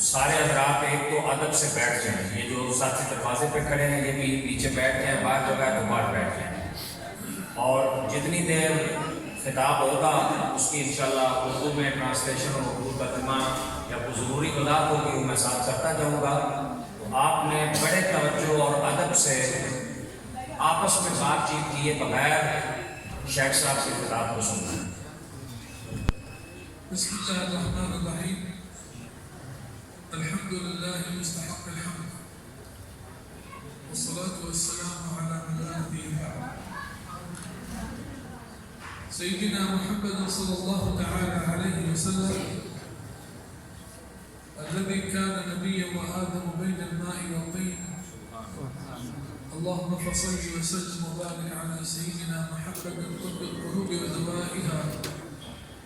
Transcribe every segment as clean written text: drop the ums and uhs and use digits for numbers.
سارے حضرات ایک تو ادب سے بیٹھ جائیں. یہ جو ساتھی دروازے پہ کھڑے ہیں یہ بھی پیچھے بیٹھ جائیں, باہر جگہ ہے تو باہر بیٹھ جائیں. اور جتنی دیر خطاب ہوگا اس کی انشاءاللہ اردو میں ٹرانسلیشن اور اردو ترجمہ یا کوئی ضروری وضاحت ہوگی وہ میں ساتھ کرتا جاؤں گا. تو آپ نے بڑے توجہ اور ادب سے آپس میں بات چیت کیے بغیر شیخ صاحب کے خطاب کو سننا. بسم اللہ الرحمن الرحیم. الحمد للہ مستحق الحمد والصلاة والسلام على من لا نبي بعده سيدنا محمد صلى الله تعالى عليه وسلم الذي كان نبيا وآدم بين الماء والطين. اللهم فصل وسلم وبارك على سيدنا محمد طب القلوب ودوائها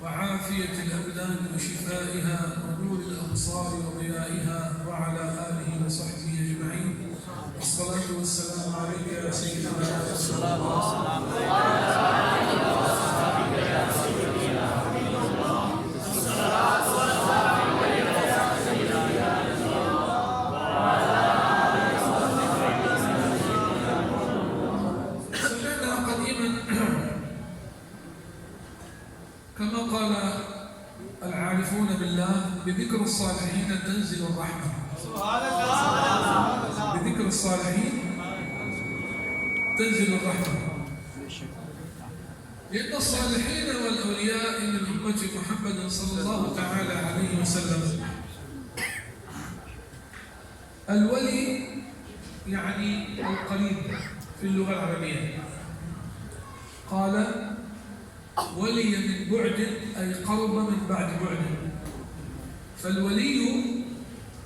وعافية الأبدان وشفائها ونور الأبصار وضيائها وعلى آله وصحبه أجمعين. الصلاة والسلام عليك يا سيدنا رسول الله. كما قال العارفون بالله بذكر الصالحين تنزل الرحمة. بذكر الصالحين تنزل الرحمة. لأن الصالحين والأولياء من أمة محمد صلى الله تعالى عليه وسلم الولي يعني القريب في اللغة العربية. قال ولي من بعد أي قرب من بعد بعد. فالولي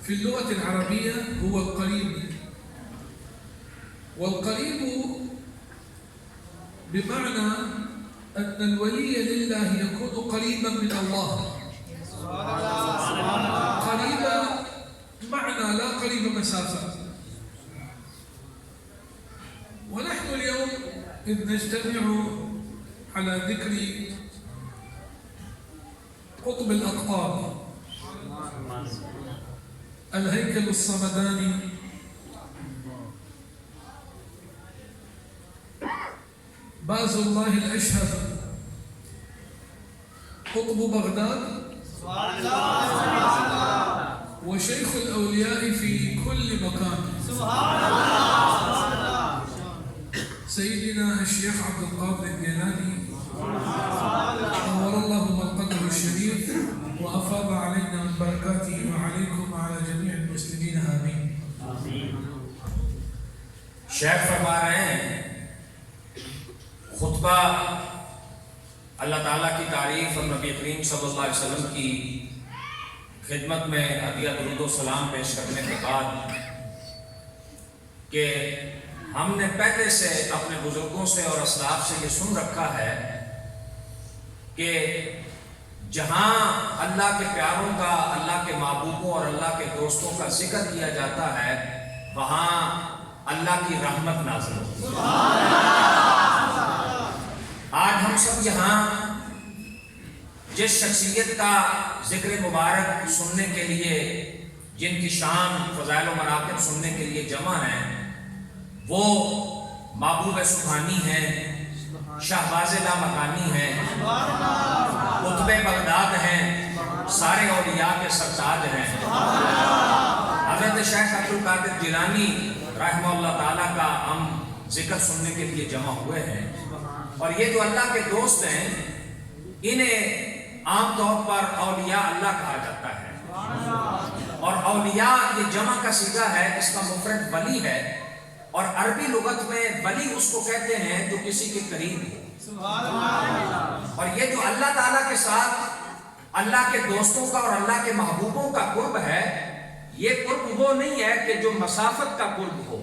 في اللغة العربية هو القريب, والقريب بمعنى أن الولي لله يكون قريبا من الله. قريبا معنى لا قريب مسافة. ونحن اليوم إذ نجتمع على ذكر قطب الأقطاب الهيكل الصمداني باز الله الأشهر قطب بغداد وشيخ الأولياء في كل مكان سيدنا الشيخ عبد القادر الجيلاني نور الله مرقده الشريف وأفاض علينا من بركاته وعليكم وعلى جميع المسلمين آمين. شیخ فرما رہے ہیں خطبہ اللہ تعالیٰ کی تعریف اور نبی کریم صلی اللہ علیہ وسلم کی خدمت میں عطیہ درود و سلام پیش کرنے کے بعد کہ ہم نے پہلے سے اپنے بزرگوں سے اور اسلاف سے یہ سن رکھا ہے کہ جہاں اللہ کے پیاروں کا, اللہ کے محبوبوں اور اللہ کے دوستوں کا ذکر کیا جاتا ہے وہاں اللہ کی رحمت نازل ہوتی ہے. آج ہم سب یہاں جس شخصیت کا ذکر مبارک سننے کے لیے, جن کی شان فضائل و مناقب سننے کے لیے جمع ہیں, وہ محبوب سبحانی ہیں, شہباز لامکانی ہیں, قطب بغداد ہیں, سارے اولیاء کے سرتاج ہیں. حضرت شیخ عبد القادر جیلانی رحمہ اللہ تعالیٰ کا ہم ذکر سننے کے لیے جمع ہوئے ہیں. اور یہ جو اللہ کے دوست ہیں انہیں عام طور پر اولیاء اللہ کہا جاتا ہے, اور اولیاء یہ جمع کا صیغہ ہے, اس کا مفرد ولی ہے, اور عربی لغت میں ولی اس کو کہتے ہیں جو کسی کے قریب ہو. اور یہ جو اللہ تعالیٰ کے ساتھ اللہ کے دوستوں کا اور اللہ کے محبوبوں کا قرب ہے, یہ قرب وہ نہیں ہے کہ جو مسافت کا قرب ہو.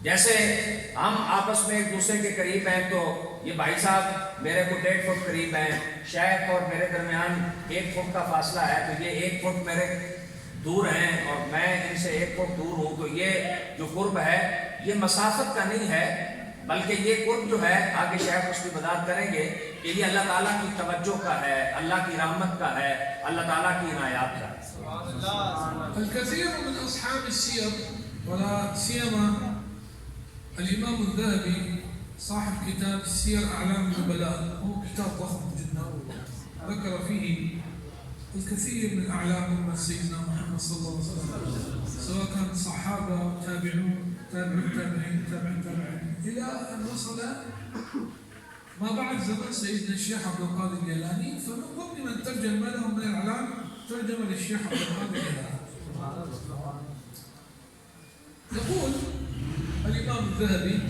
جیسے ہم آپس میں ایک دوسرے کے قریب ہیں تو یہ بھائی صاحب میرے کو 1.5 فٹ قریب ہیں, شیخ اور میرے درمیان 1 فٹ کا فاصلہ ہے, تو یہ 1 فٹ میرے دور ہیں اور میں ان سے 1 فٹ دور ہوں. تو یہ جو قرب ہے یہ مسافت کا نہیں ہے, بلکہ یہ قرب جو ہے آگے شیخ اس کی وضاحت کریں گے کہ یہ اللہ تعالیٰ کی توجہ کا ہے, اللہ کی رحمت کا ہے, اللہ تعالیٰ کی عنایات کا ہے. الكثير من أصحاب السير ولا سيما الإمام الذهبي صاحب كتاب سير أعلام النبلاء، هو كتاب ضخم جدا ذكر فيه الكثير من أعلام أمة سيدنا محمد صلى الله عليه وسلم، سواء كان صحابة تابعون تابعين إلى أن وصل ما بعد زمن سيدنا الشيخ عبد القادر الجيلاني. فمن ضمن من ترجم لهم من الأعلام ترجم للشيخ عبد القادر الجيلاني. يقول الإمام الذهبي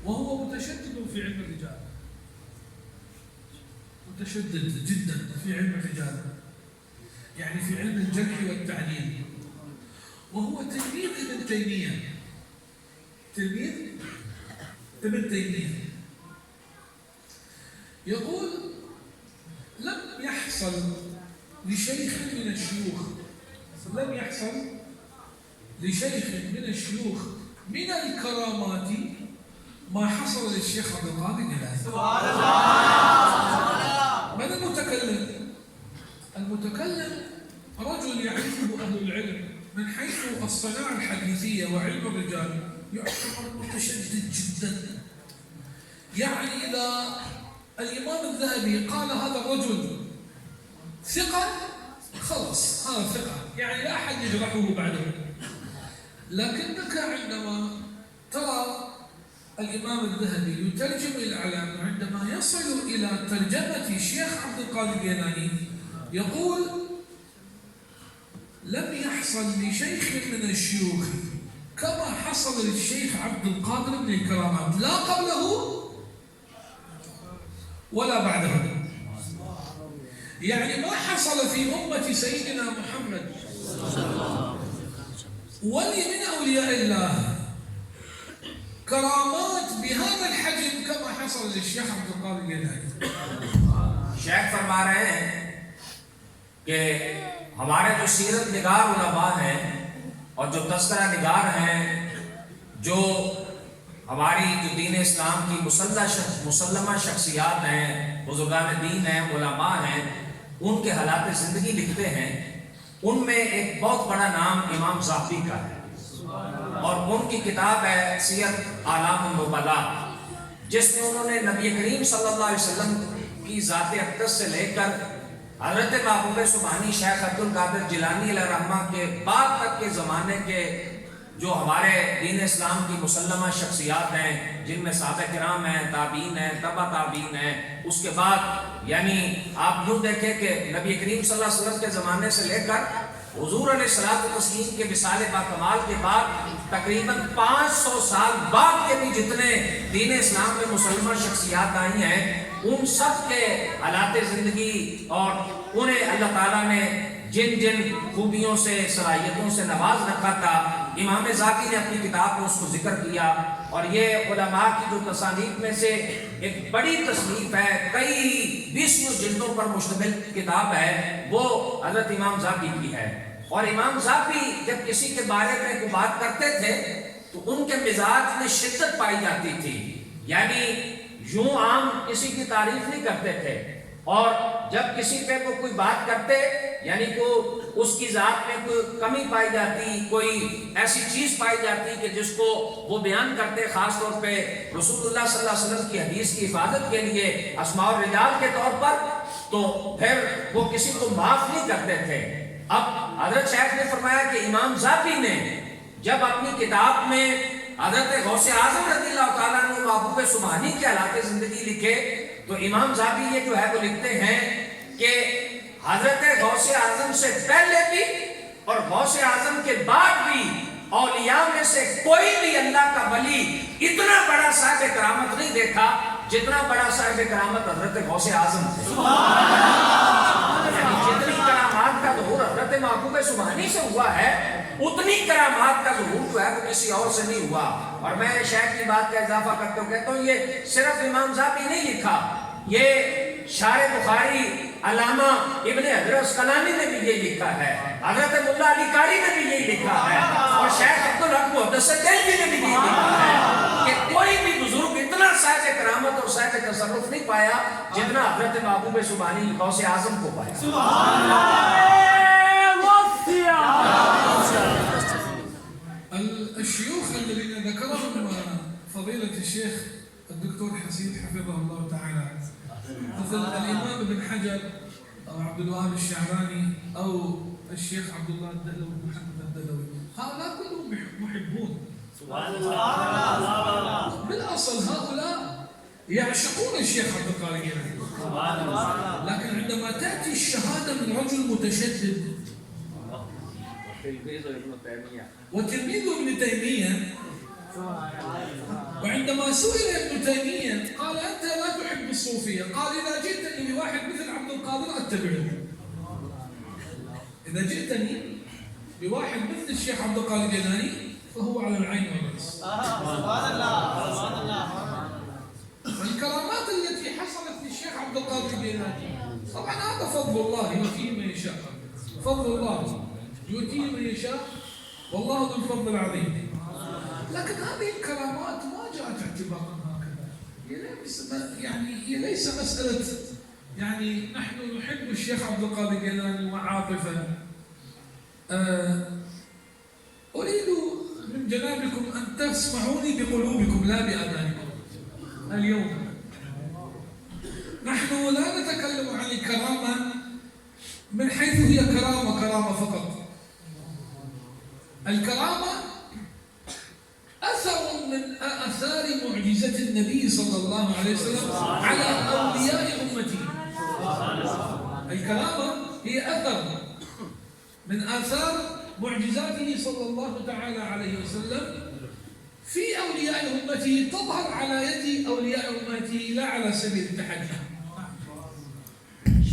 وهو متشدد في علم الرجال، متشدد جدا في علم الرجال، يعني في علم الجرح والتعديل، وهو تلميذ ابن تيمية، تلميذ ابن تيمية. يقول لم يحصل لشيخ من الشيوخ، لم يحصل لشيخ من الشيوخ من الكرامات ما حصل للشيخ عبد القادر الجيلاني. سبحان الله. من المتكلم؟ المتكلم رجل يعرفه أهل العلم من حيث الصناعة الحديثية وعلم الرجال، يعتبر متشدد جدا. يعني إذا الإمام الذهبي قال هذا الرجل ثقة، خلاص هذا ثقة، يعني لا أحد يجرحه بعده. لكنك عندما ترى الإمام الذهبي يترجم الأعلام، عندما يصل إلى ترجمة الشيخ عبد القادر الجيلاني يقول لم يحصل لشيخ من الشيوخ كما حصل للشيخ عبد القادر من الكرامات، لا قبله ولا بعده. يعني ما حصل في أمة سيدنا محمد ولي من أولياء الله کرامات بهذا الحجم كما حصل للشيخ عبد القادر الجیلانی. شیخ فرما رہے ہیں کہ ہمارے جو سیرت نگار علماء ہیں اور جو تذکرہ نگار ہیں، جو ہماری جو دین اسلام کی مسلمہ شخصیات ہیں، بزرگان دین ہیں، علماء ہیں، ان کے حالات زندگی لکھتے ہیں، ان میں ایک بہت بڑا نام امام ذہبی کا ہے، اور ان کی کتاب ہے سیر اعلام النبلاء، جس میں انہوں نے نبی کریم صلی اللہ علیہ وسلم کی ذات اقدس سے لے کر حضرت محبوب سبحانی شیخ عبد القادر جیلانی علیہ الرحمہ کے بعد تک کے زمانے کے جو ہمارے دین اسلام کی مسلمہ شخصیات ہیں، جن میں صحابہ کرام ہیں، تابعین ہیں، تبع تابعین ہیں، اس کے بعد یعنی آپ یوں دیکھیں کہ نبی کریم صلی اللہ علیہ وسلم کے زمانے سے لے کر حضور علیہ الصلوۃ والتسلیم کے وصال باکمال کے بعد تقریباً 500 سال بعد کے بھی جتنے دین اسلام میں مسلمان شخصیات آئی ہیں، ان سب کے حالات زندگی اور انہیں اللہ تعالیٰ نے جن جن خوبیوں سے، صلاحیتوں سے نواز رکھا تھا، امام ذہبی نے اپنی کتاب میں اس کو ذکر کیا. اور یہ علماء کی جو تصانیف میں سے ایک بڑی تصنیف ہے، کئی 20 جلدوں پر مشتمل کتاب ہے، وہ حضرت امام ذہبی کی ہے. اور امام ذہبی جب کسی کے بارے میں کوئی بات کرتے تھے تو ان کے مزاج میں شدت پائی جاتی تھی، یعنی یوں عام کسی کی تعریف نہیں کرتے تھے، اور جب کسی پہ وہ کوئی بات کرتے یعنی کو اس کی ذات میں کوئی کمی پائی جاتی، کوئی ایسی چیز پائی جاتی کہ جس کو وہ بیان کرتے، خاص طور پہ رسول اللہ صلی اللہ علیہ وسلم کی حدیث کی حفاظت کے لیے اسماء الرجال کے طور پر، تو پھر وہ کسی کو معاف نہیں کرتے تھے. اب حضرت شیخ نے فرمایا کہ امام ذہبی نے جب اپنی کتاب میں حضرت غوث اعظم رضی اللہ تعالیٰ عنہ محبوب سبحانی کے حالات زندگی لکھے، تو امام ذہبی یہ جو ہے وہ لکھتے ہیں کہ حضرت غوث اعظم سے پہلے بھی اور غوث اعظم کے بعد بھی اولیاء میں سے کوئی بھی اللہ کا ولی اتنا بڑا صاحب کرامت نہیں دیکھا جتنا بڑا صاحب کرامت حضرت غوث اعظم تھے. یعنی جتنی کرامات کا ظہور حضرت محبوب سبحانی سے ہوا ہے، اتنی کرامات کا ظہور جو ہے وہ کسی اور سے نہیں ہوا. اور میں شیخ کی بات کا اضافہ کرتے ہوئے کہتا ہوں، یہ صرف امام ذہبی نہیں لکھا، یہ شارح بخاری علامہ ابن حجر عسقلانی نے بھی یہ لکھا ہے، حضرت ملا علی قاری نے بھی یہی لکھا ہے، اور شیخ عبدالحق محدث دہلوی نے بھی یہی لکھا ہے کہ کوئی بھی بزرگ اتنا صاحب کرامت اور صاحب تصرف نہیں پایا جتنا حضرت محبوب سبحانی غوث اعظم کو پایا. عبد الوهاب الشعراني أو الشيخ عبد الله الدلوي محمد الدلوي، هؤلاء كلهم محبون. بالأصل هؤلاء يعشقون الشيخ عبد القادر الجيلاني، لكن عندما تأتي الشهادة من رجل متشدد وتلميذه ابن تيمية، وعندما سئل ابن تيمية قال أنت لا تحب الصوفية، قال إذا جئتني بواحد مثل عبد القادر أتبعه، إذا جئتني بواحد مثل الشيخ عبد القادر الجيلاني فهو على العين والرأس. سبحان الله سبحان الله. والكرامات التي حصلت للشيخ عبد القادر الجيلاني طبعا هذا فضل الله يؤتيه من يشاء، فضل الله يؤتيه من يشاء والله ذو الفضل العظيم. لكن هذه الكرامات ما جاءت اعتبارا هكذا، هي ليس مسألة يعني نحن نحب الشيخ عبد القادر الجيلاني وعاطفة. أريد من جنابكم أن تسمعوني بقلوبكم لا بأذانكم. اليوم نحن لا نتكلم عن الكرامة من حيث هي كرامة فقط. الكرامة أثر من آثار معجزة النبي صلى الله عليه وسلم على أولياء أمته. الكرامة هي أثر من آثار معجزاته صلى الله تعالى عليه وسلم في أولياء أمته، تظهر على يد أولياء أمته لا على سبيل التحدي.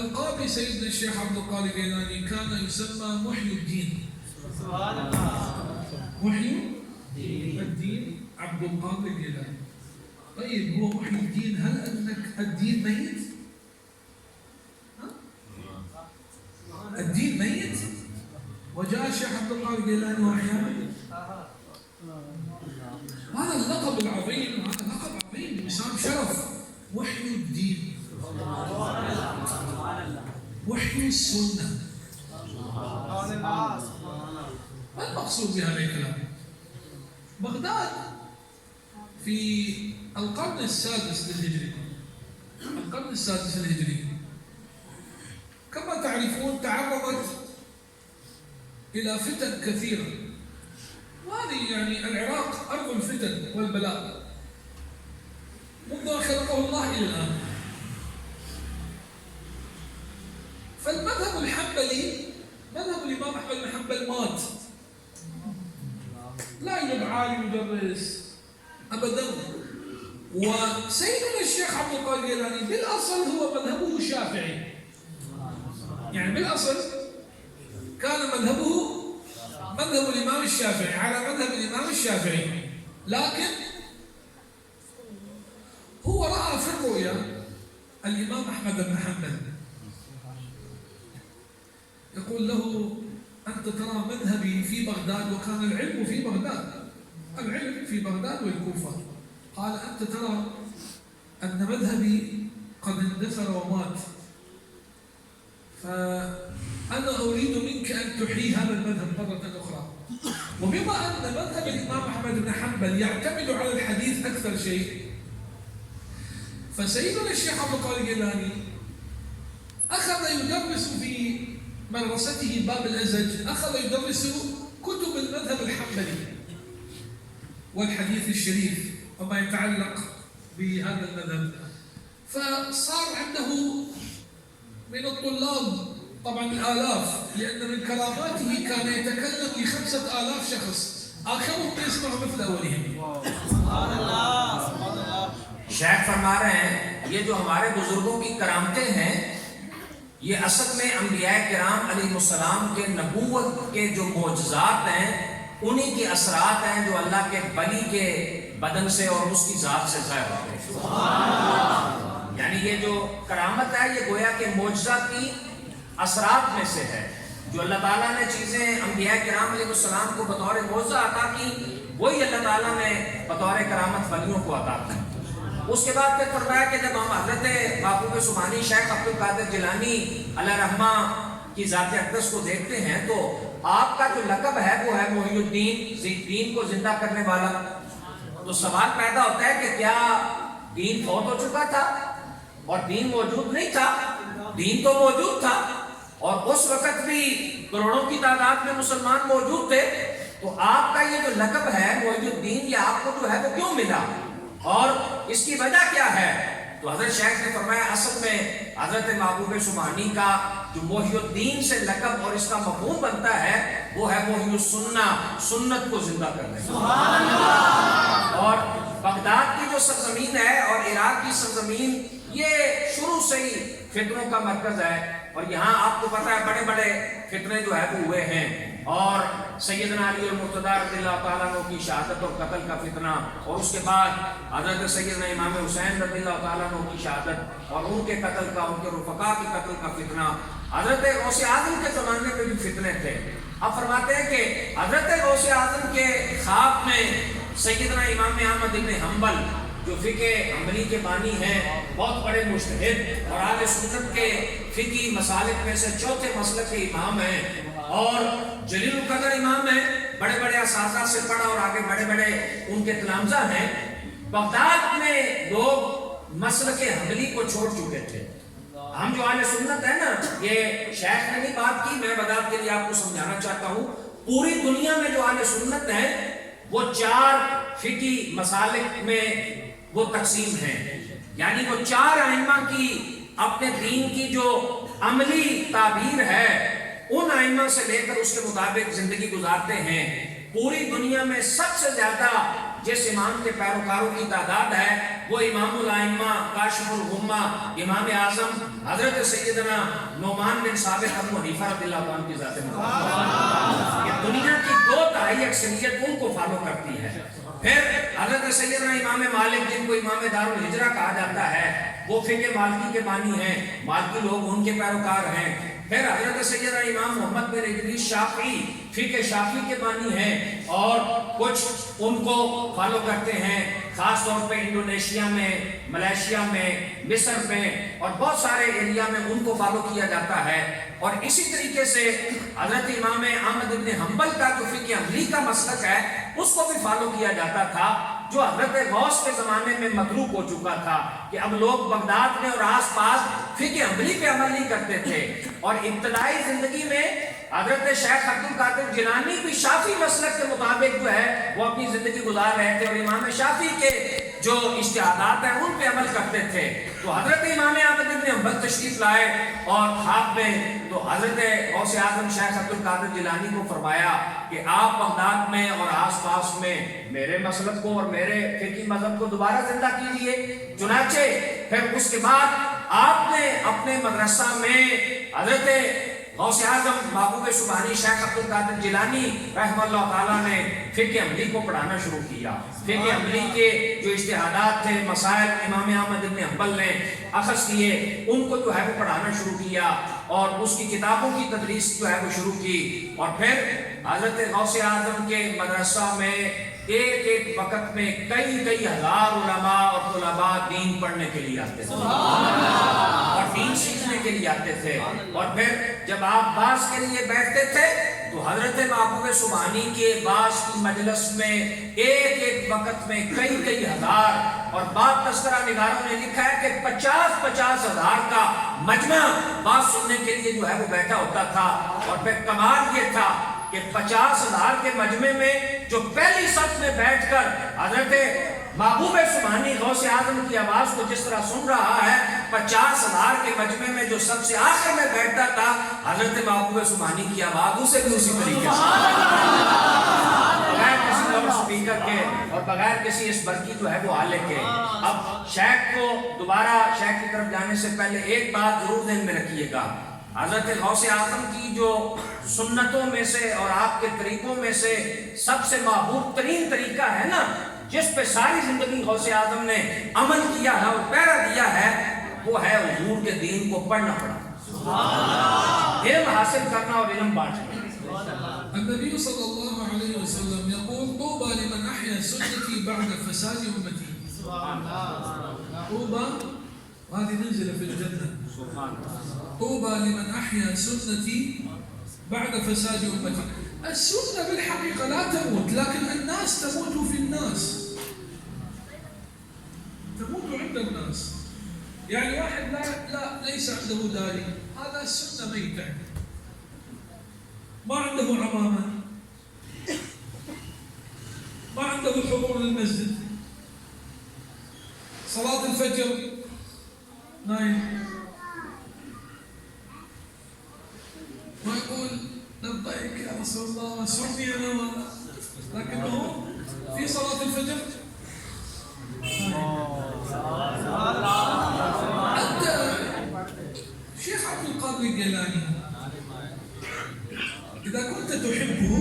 القاضي سيدنا الشيخ عبد القادر الجيلاني كان يسمى محي الدين. محي الدين عبد القادر الجيلاني. طيب هو محي الدين، هل أنك الدين ميت؟ الدين ميت؟ وجاء الشيخ عبد القادر الجيلاني وأحياه. هذا اللقب العظيم، هذا لقب عظيم بسام شرف. محي الدين، محي السنة. ما المقصود بهذا الكلام؟ بغداد في القرن السادس الهجري، القرن السادس الهجري كما تعرفون تعرضت إلى فتن كثيرة، وهذه يعني العراق أرض الفتن والبلاء منذ أن خلقه الله إلى الآن. فالمذهب الحنبلي، مذهب الإمام أحمد بن حنبل مات، لا يوجد عالم يدرس أبدا. وسيدنا الشيخ عبد القادر الجيلاني بالأصل هو مذهبه الشافعي، يعني بالأصل كان مذهبه مذهب الإمام الشافعي، على مذهب الإمام الشافعي، لكن هو رأى في الرؤيا الإمام أحمد بن حنبل يقول له أنت ترى مذهبي في بغداد، وكان العلم في بغداد، العلم في بغداد والكوفة، قال أنت ترى أن مذهبي قد اندثر ومات، فأنا أريد منك أن تحيي هذا المذهب مرة أخرى. وبما أن مذهب الإمام أحمد بن حنبل يعتمد على الحديث أكثر شيء، فسيدنا الشيخ عبد القادر الجيلاني أخذ يدرس في مدرسته باب الأزج، أخذ يدرس كتب المذهب الحنبلي والحديث الشريف وما يتعلق بهذا المذهب. فصار عنده من الطلاب طبعا الآلاف، لأن من كراماته كان يتكلم ل5,000 شخص، آخرهم يسمع مثل أولهم. شیخ فرما رہے ہیں یہ جو ہمارے بزرگوں کی کرامتیں ہیں یہ اصل میں انبیاء کرام علیہ السلام کے نبوت کے جو معجزات ہیں انہی کے اثرات ہیں جو اللہ کے ولی کے بدن سے اور اس کی ذات سے ظاہر ہوتے ہیں. یعنی یہ جو کرامت ہے یہ گویا کہ معجزہ کی اثرات میں سے ہے. جو اللہ تعالیٰ نے چیزیں انبیاء کرام علیہ السلام کو بطور معجزہ عطا کی وہی اللہ تعالیٰ نے بطور کرامت ولیوں کو عطا کی. اس کے بعد پھر فرمایا کہ جب ہم حضرت محبوب سبحانی شیخ عبد القادر جیلانی علیہ رحمہ کی ذات اقدس کو دیکھتے ہیں تو آپ کا جو لقب ہے وہ ہے محی الدین، دین کو زندہ کرنے والا. تو سوال پیدا ہوتا ہے کہ کیا دین فوت ہو چکا تھا اور دین موجود نہیں تھا؟ دین تو موجود تھا اور اس وقت بھی کروڑوں کی تعداد میں مسلمان موجود تھے. تو آپ کا یہ جو لقب ہے محی الدین یہ آپ کو جو ہے وہ کیوں ملا اور اس کی وجہ کیا ہے؟ تو حضرت شیخ نے فرمایا اصل میں حضرت محبوب سبحانی کا جو محی الدین سے لقب اور اس کا مفہوم بنتا ہے وہ ہے محی السنہ، سنت کو زندہ کرنے. اور بغداد کی جو سرزمین ہے اور عراق کی سرزمین یہ شروع سے ہی فتنوں کا مرکز ہے اور یہاں آپ کو پتا ہے بڑے بڑے فتنے جو ہے وہ ہوئے ہیں. اور سیدنا علی المرتضیٰ رضی اللہ تعالیٰ عنہ کی شہادت اور قتل کا فتنہ اور اس کے بعد حضرت سیدنا امام حسین رضی اللہ تعالیٰ عنہ کی شہادت اور ان کے قتل کا، ان کے رفقا کے قتل کا فتنہ، حضرت غوث اعظم کے زمانے میں بھی فتنے تھے. اب فرماتے ہیں کہ حضرت غوث اعظم کے خواب میں سیدنا امام احمد بن حنبل جو فقہ حنبلی کے بانی ہیں، بہت بڑے مجتہد اور اہل سنت کے فقہی مسالک میں سے چوتھے مسلک کے امام ہیں اور جلیل القدر امام ہیں، بڑے بڑے اساتذہ سے پڑھا اور آگے بڑے بڑے ان کے تلامذہ ہیں. بغداد میں لوگ مسلک حنبلی کو چھوڑ چکے تھے. ہم جو اہل سنت ہیں نا، یہ شیخ نے نہیں بات کی، میں بغداد کے لیے آپ کو سمجھانا چاہتا ہوں. پوری دنیا میں جو اہل سنت ہیں وہ 4 فقہی مسالک میں وہ تقسیم ہیں. یعنی وہ 4 ائمہ کی اپنے دین کی جو عملی تعبیر ہے ان ائمہ سے لے کر اس کے مطابق زندگی گزارتے ہیں. پوری دنیا میں سب سے زیادہ جس امام کے پیروکاروں کی تعداد ہے وہ امام الائمہ کاشف الغمہ امام اعظم حضرت سیدنا نعمان بن ثابت ابو حنیفہ رضی اللہ عنہ کی ذات مبارک. یہ دنیا کی 2/3 اکثریت ان کو فالو کرتی ہے. پھر حضرت سیدنا امام مالک جن کو امام دار الہجرہ کہا جاتا ہے وہ فقہ مالکی کے بانی ہیں، مالکی لوگ ان کے پیروکار ہیں. پھر حضرت سیدنا امام محمد بن ادریس شافعی فقہ شافعی کے بانی ہیں اور کچھ ان کو فالو کرتے ہیں، خاص طور پہ انڈونیشیا میں، ملیشیا میں، مصر میں اور بہت سارے ایریا میں ان کو فالو کیا جاتا ہے. اور اسی طریقے سے حضرت امام احمد بن حنبل کا جو فقہ حنبلی کا مسلک ہے اس کو بھی فالو کیا جاتا تھا جو حضرت غوث کے زمانے میں متروک ہو چکا تھا کہ اب لوگ بغداد میں اور آس پاس فقہ حنبلی پہ عمل نہیں کرتے تھے. اور ابتدائی زندگی میں حضرت شیخ عبد القادر جیلانی بھی شافعی مسلک کے مطابق جو ہے وہ اپنی زندگی گزار رہے تھے اور امام شافعی کے جو اجتہادات ہیں ان پہ عمل کرتے تھے. تو حضرت امام احمد بن حنبل تشریف لائے اور خواب میں تو حضرت غوث اعظم شیخ عبد القادر جیلانی کو فرمایا کہ آپ بغداد میں اور آس پاس میں میرے مسلک کو اور میرے فقہی مذہب کو دوبارہ زندہ کیجیے. چنانچہ پھر اس کے بعد آپ نے اپنے مدرسہ میں حضرت غوث اعظم محبوب سبحانی شیخ عبد القادر جیلانی رحمہ اللہ تعالیٰ نے فقہ حنبلی کو پڑھانا شروع کیا. فقہ حنبلی کے جو اجتہادات تھے، مسائل امام احمد بن حنبل نے اخذ کیے ان کو جو ہے وہ پڑھانا شروع کیا اور اس کی کتابوں کی تدریس جو ہے وہ شروع کی. اور پھر حضرت غوث اعظم کے مدرسہ میں ایک وقت میں کئی ہزار علماء اور طلباء دین پڑھنے کے لیے آتے تھے. اور دین سیکھنے کے لیے آتے تھے، اور پھر جب آپ باز کے لیے بیٹھتے تھے تو حضرت محبوب سبحانی کے باز کی مجلس میں ایک ایک وقت میں کئی ہزار، اور بعض تذکرہ نگاروں نے لکھا ہے کہ 50 ہزار کا مجمع باز سننے کے لیے جو ہے وہ بیٹھا ہوتا تھا۔ اور پھر کمال یہ تھا کہ 50 ہزار کے مجمع میں جو پہلی صف میں بیٹھ کر حضرت محبوب سبحانی غوث اعظم کی آواز کو جس طرح سن رہا ہے، 50 ہزار کے مجمع میں جو سب سے آخر میں بیٹھتا تھا، حضرت محبوب سبحانی کی آواز اسے بھی اسی طریقے سے بغیر کسی لاؤڈ سپیکر کے اور بغیر کسی اس برقی جو ہے وہ آلے کے۔ اب شیخ کو دوبارہ شیخ کی طرف جانے سے پہلے ایک بات ضرور ذہن میں رکھیے گا، حضرت غوث اعظم کی جو سنتوں میں سے اور آپ کے طریقوں میں سے سب سے محبوب ترین طریقہ ہے نا، جس پہ ساری زندگی غوث اعظم نے عمل کیا ہے اور پیرا دیا ہے، وہ ہے حضور کے دین کو پڑھنا پڑھنا، علم حاصل کرنا اور علم بانٹنا۔ النبي صلى الله عليه وسلم يقول طوبى لمن أحيا سنتي بعد فساد أمتي. طوبى هذه منزلة في الجنة. طوبى لمن أحيا سنتي بعد فساد أمتي. السنة بالحقيقة لا تموت، لكن الناس تموت في الناس، تموت عند الناس. يعني واحد ليس عنده داري، هذا السنة ميتة، ما عنده عمامة، ما عنده حضور للمسجد، صلاة الفجر نايم، ما يقول لبيك يا رسول الله سرني أنا، لكنه في صلاة الفجر أنت شيخ عبد القادر الجيلاني إذا كنت تحبه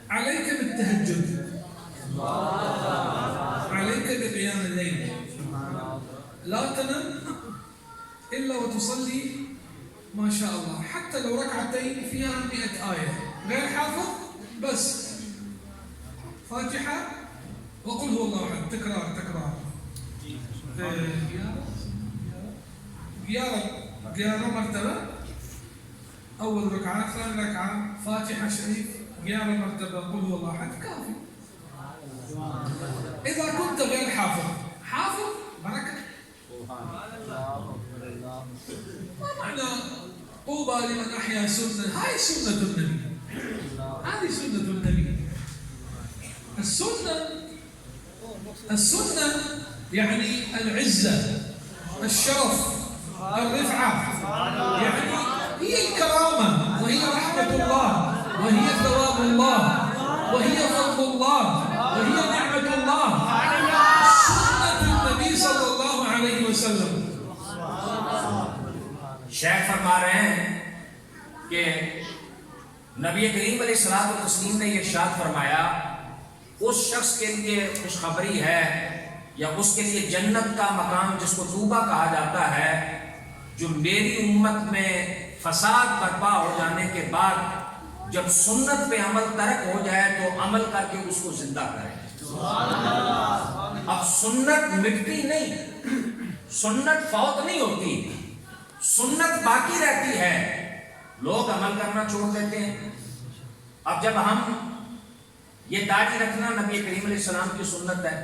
عليك بالتهجد، عليك بقيام الليل، لا تنم إلا وتصلي ما شاء الله، حتى لو ركعتين فيها 100 آية، غير حافظ بس فاتحة وقل هو الله أحد، تكرار قيارة مرتبة، أول ركعة، ثاني ركعة، فاتحة شريف، قيارة مرتبة، قل هو الله أحد، كافي. إذا كنت غير حافظ بركة. ما معنى طوبى لمن أحيا سنة؟ هاي سنة النبي، هذه سنة النبي. السنة يعني العزة، الشرف، الرفعة، يعني هي الكرامة، وهي رحمة الله، وهي ثواب الله، وهي فضل الله، وهي نعمة الله. سنة النبي صلى الله عليه وسلم. شیخ فرما رہے ہیں کہ نبی کریم علیہ الصلوۃ والتسلیم نے یہ ارشاد فرمایا، اس شخص کے لیے خوشخبری ہے یا اس کے لیے جنت کا مقام جس کو طوبہ کہا جاتا ہے، جو میری امت میں فساد برپا ہو جانے کے بعد جب سنت پہ عمل ترک ہو جائے تو عمل کر کے اس کو زندہ کرے۔ اب سنت مٹتی نہیں، سنت فوت نہیں ہوتی، سنت باقی رہتی ہے، لوگ عمل کرنا چھوڑ دیتے ہیں۔ اب جب ہم یہ داڑھی رکھنا نبی کریم علیہ السلام کی سنت ہے،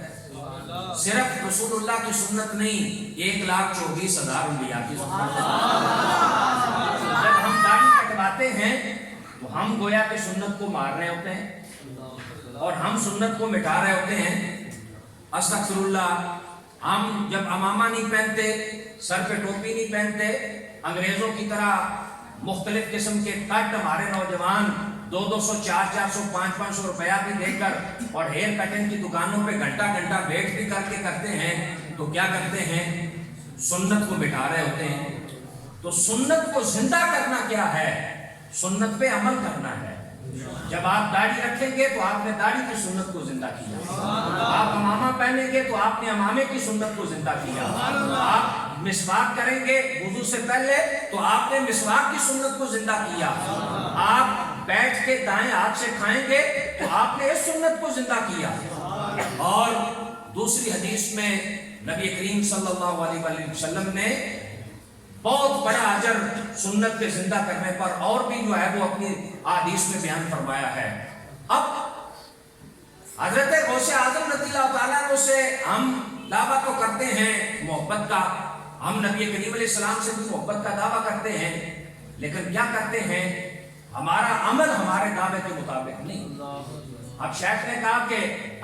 صرف رسول اللہ کی سنت نہیں، 1,24,000 انبیاء کی سنت ہے۔ جب ہم داڑھی کٹواتے ہیں تو ہم گویا کہ سنت کو مار رہے ہوتے ہیں اور ہم سنت کو مٹا رہے ہوتے ہیں۔ استغفر اللہ، ہم جب عمامہ نہیں پہنتے، سر پہ ٹوپی نہیں پہنتے، انگریزوں کی طرح مختلف قسم کے کٹ ہمارے نوجوان 200 400 500 روپیہ بھی دے کر اور ہیئر کٹنگ کی دکانوں پہ گھنٹہ ویٹ بھی کر کے کرتے ہیں، تو کیا کرتے ہیں؟ سنت کو مٹا رہے ہوتے ہیں۔ تو سنت کو زندہ کرنا کیا ہے؟ سنت پہ عمل کرنا ہے۔ جب آپ داڑھی رکھیں گے تو آپ نے داڑھی کی سنت کو زندہ کیا، آپ امامہ پہنیں گے تو آپ نے امامے کی سنت کو زندہ کیا، آپ مسواک کریں گے وضو سے پہلے تو آپ نے مسواک کی سنت کو زندہ کیا، آپ بیٹھ کے دائیں ہاتھ سے کھائیں گے تو آپ نے اس سنت کو زندہ کیا۔ اور دوسری حدیث میں نبی کریم صلی اللہ علیہ وآلہ وسلم نے بہت بڑا اجر سنت کے زندہ کرنے پر اور بھی جو ہے وہ اپنی احادیث میں بیان فرمایا ہے۔ اب حضرت غوث اعظم رضی اللہ تعالیٰ عنہ سے ہم دعویٰ تو کرتے ہیں محبت کا، ہم نبی کریم علیہ السلام سے بھی محبت کا دعویٰ کرتے ہیں، لیکن کیا کرتے ہیں، ہمارا عمل ہمارے دعوے کے مطابق نہیں۔ اب شیخ نے کہا کہ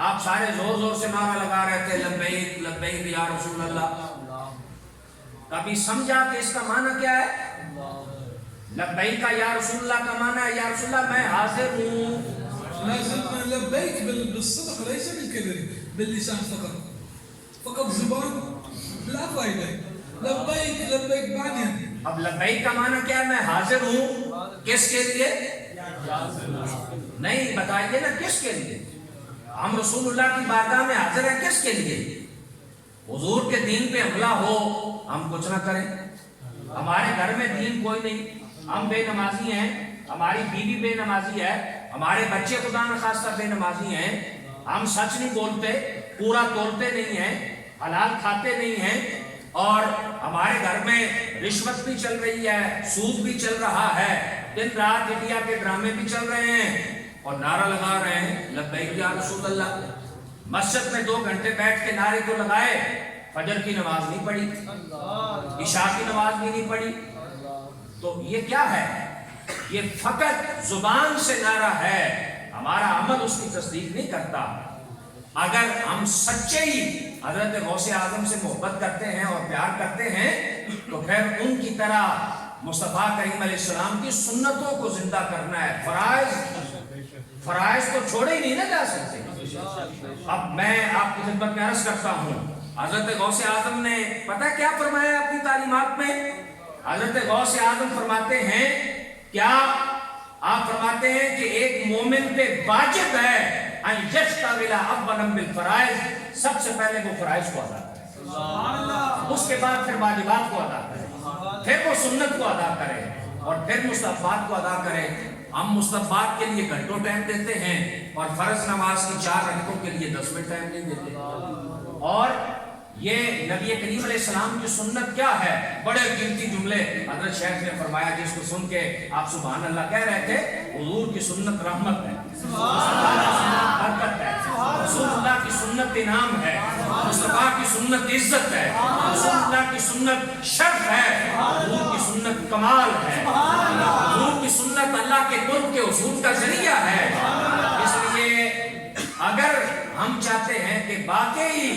آپ سارے زور زور سے نعرہ لگا رہے تھے لبیک لبیک یا رسول اللہ، کبھی سمجھا کہ اس کا معنی کیا ہے؟ لبیک کا یا رسول اللہ کا معنی ہے یا رسول اللہ میں حاضر ہوں۔ لازم لبيك بالصدق ليس بالكذب، باللسان فقط زبان لا فائدة. لبيك لبيك بعدين. اب لبیک کا معنی کیا ہے؟ میں حاضر ہوں کس کے لیے؟ نہیں بتائیے نا کس کے لیے؟ ہم رسول اللہ کی بارگاہ میں حاضر ہیں کس کے لیے؟ حضور کے دین پہ حملہ ہو ہم کچھ نہ کریں، ہمارے گھر میں دین کوئی نہیں، ہم بے نمازی ہیں، ہماری بیوی بے نمازی ہے، ہمارے بچے خدا نخواستہ بے نمازی ہیں، ہم سچ نہیں بولتے، پورا تولتے نہیں ہیں، حلال کھاتے نہیں ہیں، اور ہمارے گھر میں رشوت بھی چل رہی ہے، سود بھی چل رہا ہے، دن رات انڈیا کے ڈرامے بھی چل رہے ہیں، اور نعرہ لگا رہے ہیں لبیک یا رسول اللہ۔ مسجد میں 2 گھنٹے بیٹھ کے نعرے تو لگائے، فجر کی نماز نہیں پڑھی، عشاء کی نماز بھی نہیں پڑھی، تو یہ کیا ہے؟ یہ فقط زبان سے نعرہ ہے، ہمارا عمل اس کی تصدیق نہیں کرتا۔ اگر ہم سچے ہی حضرت غوث اعظم سے محبت کرتے ہیں اور پیار کرتے ہیں تو پھر ان کی طرح مصطفیٰ کریم علیہ السلام کی سنتوں کو زندہ کرنا ہے۔ فرائض تو چھوڑے ہی نہیں نہ جا سکتے۔ اب میں آپ کی خدمت میں عرض کرتا ہوں، حضرت غوث اعظم نے پتہ کیا فرمایا اپنی تعلیمات میں؟ حضرت غوث اعظم فرماتے ہیں، کیا آپ فرماتے ہیں کہ ایک مومن پہ واجب ہے ان یشتغل اولا بالفرائض، سب سے پہلے وہ فرائض کو ادا کرے، اس کے بعد پھر واجبات کو ادا کرے، پھر وہ سنت کو ادا کرے، اور پھر مستحبات کو ادا کرے۔ ہم مستحبات کے لیے گھنٹوں ٹائم دیتے ہیں اور فرض نماز کی 4 رکعتوں کے لیے 10 منٹ ٹائم نہیں دیتے۔ اور یہ نبی کریم علیہ السلام کی سنت کیا ہے؟ بڑے قیمتی جملے حضرت شیخ نے فرمایا جس کو سن کے آپ سبحان اللہ کہہ رہے تھے۔ حضور کی سنت رحمت ہے، برکت ہے، رسول اللہ کی سنت انعام ہے، مصطفیٰ کی سنت عزت ہے، رسول اللہ کی سنت شرف ہے، حضور کی سنت کمال ہے، حضور کی سنت اللہ کے قرب کے حصول کا ذریعہ ہے۔ اس لیے اگر ہم چاہتے ہیں کہ واقعی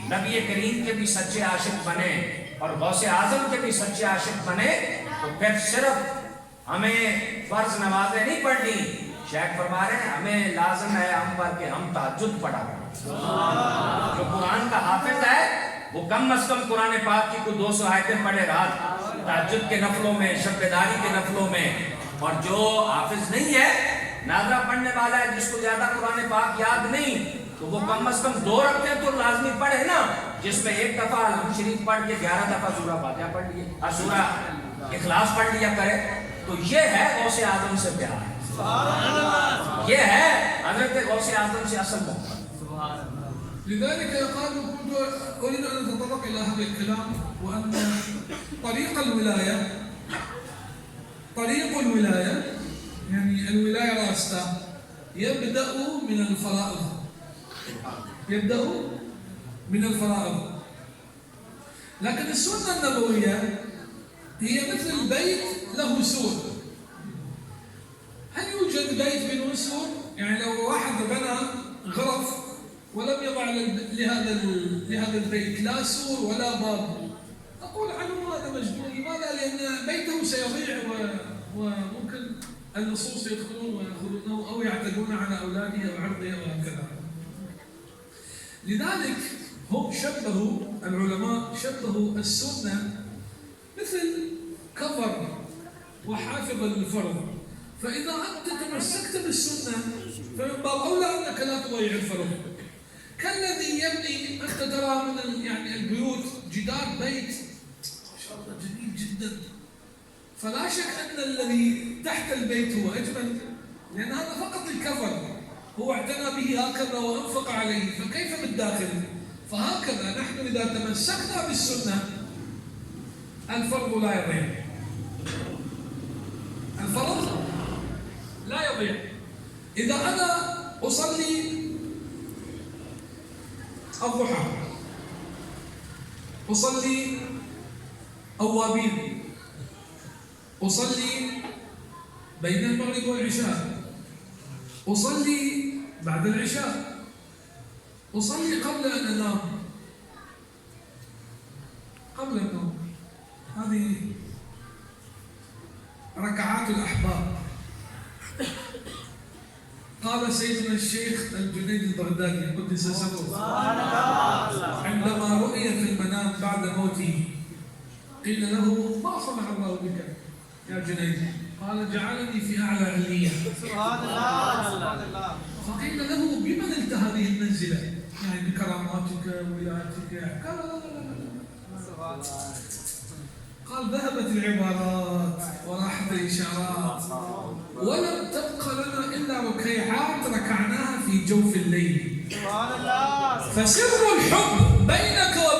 نبی کریم کے بھی سچے عاشق بنے اور غوث اعظم کے بھی سچے عاشق بنے تو پھر صرف ہمیں فرض نمازیں نہیں پڑھنی، شیخ فرما رہے ہیں ہمیں لازم ہے ہم پر کہ ہم تہجد پڑھا کریں۔ جو قرآن کا حافظ ہے وہ کم از کم قرآن پاک کی کوئی 200 آیتیں پڑھے رات تہجد کے نفلوں میں، شب بیداری کے نفلوں میں، اور جو حافظ نہیں ہے، ناظرہ پڑھنے والا ہے جس کو زیادہ قرآن پاک یاد نہیں، تو وہ کم از کم 2 رکعتیں تو لازمی پڑھے نا، جس میں 1 دفعہ الحمد شریف پڑھ کے 11 دفعہ سورہ فاتحہ پڑھ لیے، سورہ اخلاص پڑھ لیا کرے۔ تو یہ ہے غوث اعظم سے پیار، یہ ہے حضرت غوث اعظم سے اصل محبت۔ لذلك يقال كنت أريد أن أتطرق إلى هذا الكلام، وأن طريق الولاية يعني الولاية راستا يبدأ من الفرائض، لكن السنة النبوية هي مثل بيت له سور. هل يوجد بيت بدون سور؟ يعني لو واحد بنى غرف ولم يضع لهذا البيت لا سور ولا باب، أقول عنه هذا مجنون. لماذا؟ لأن بيته سيضيع وممكن اللصوص يدخلون ويأخذونه أو يعتدون على أولاده أو عرضه وهكذا. لذلك هم العلماء شبهوا السنة مثل كفر وحافظ للفرض، فإذا أنت تمسكت بالسنة فمن باب أولى أنك لا تضيع الفرض. كالذي يبني، أنت ترى من يعني البيوت جدار بيت ما شاء الله جميل جدا، فلا شك أن الذي تحت البيت هو أجمل، لأن هذا فقط الكفر، هو اعتنى به هكذا وأنفق عليه، فكيف بالداخل؟ فهكذا نحن إذا تمسكنا بالسنة الفرض لا يضيع. الفرض لا يضيع. إذا أنا أصلي الضحى، أصلي أوابين، أصلي بين المغرب والعشاء، أصلي بعد العشاء، أصلي قبل أن أنام، قبل النوم، هذه ركعات الأحباب. قال سيدنا الشيخ الجنيد البغدادي قدس سره عندما رؤي في المنام بعد موته قيل له: ما صنع الله بك يا جنيد؟ قال: جعلني في أعلى علية. فقيل له: بمن نلت هذه المنزلة؟ يعني بكراماتك ولايتك؟ قال: لا. قال: ذهبت العبارات وراحت الإشارات ولم تبق لنا إلا ركيعات ركعناها في جوف الليل. فسر الحب بينك وبين